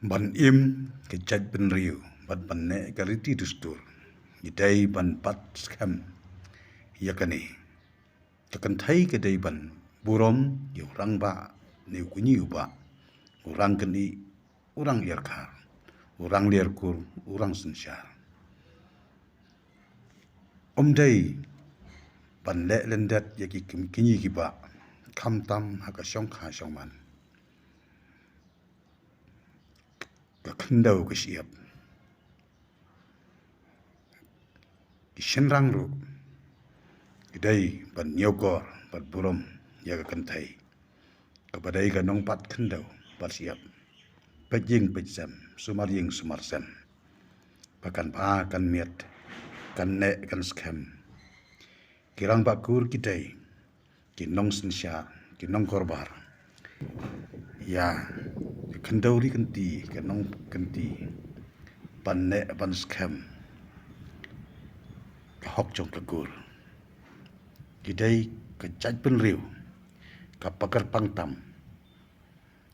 Ban im ke chat ben riu, ban ne ke riti dustur. Idai ban pat skam yakani. Takan thai ke dai ban burom yu rang ba ne kunyi ba. Urang keni urang yarkar. Urang liarkur urang sensyar. Dai ban le lendet yaki kinyi kiba. Kam tam haka syong kha syong man. Kendau ke siap. Kishenrang ru. Idai ban nyokor ban burom yaga kentai. Kepadai ka nong pat kendau bat siap. Pejing pejam, sumar ying sumar sem. Pakan pa kan miet, kan ne kan skam. Kirang bakur kidai, kinong sensyar, kinong korbar. Ya, kendau ri kenti, kanong kenti. Ban ne ban skam. Hok jong kegur. Kidai kejat pen riu. Kapakar pangtam.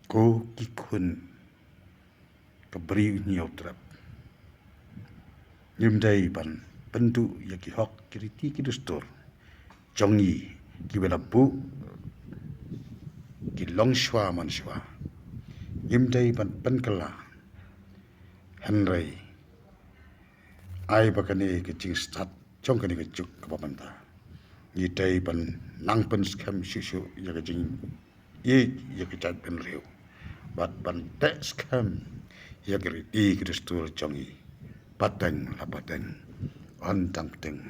Ko kikun. Keberi nyau terap. Nyumdai ban pendu yaki hok kiriti kidustur. Jongi kibelabu ki long shwa man shwa. Nyumdai ban penkela. Henry. Ai bakane kecing stat jong kani kejuk kapamanta. Yidai ban nang pen skam shushu yaga jing ye yakijat pen riu. Bat ban tek skam yagri di kidustur jongi. Pateng la pateng. On tang teng.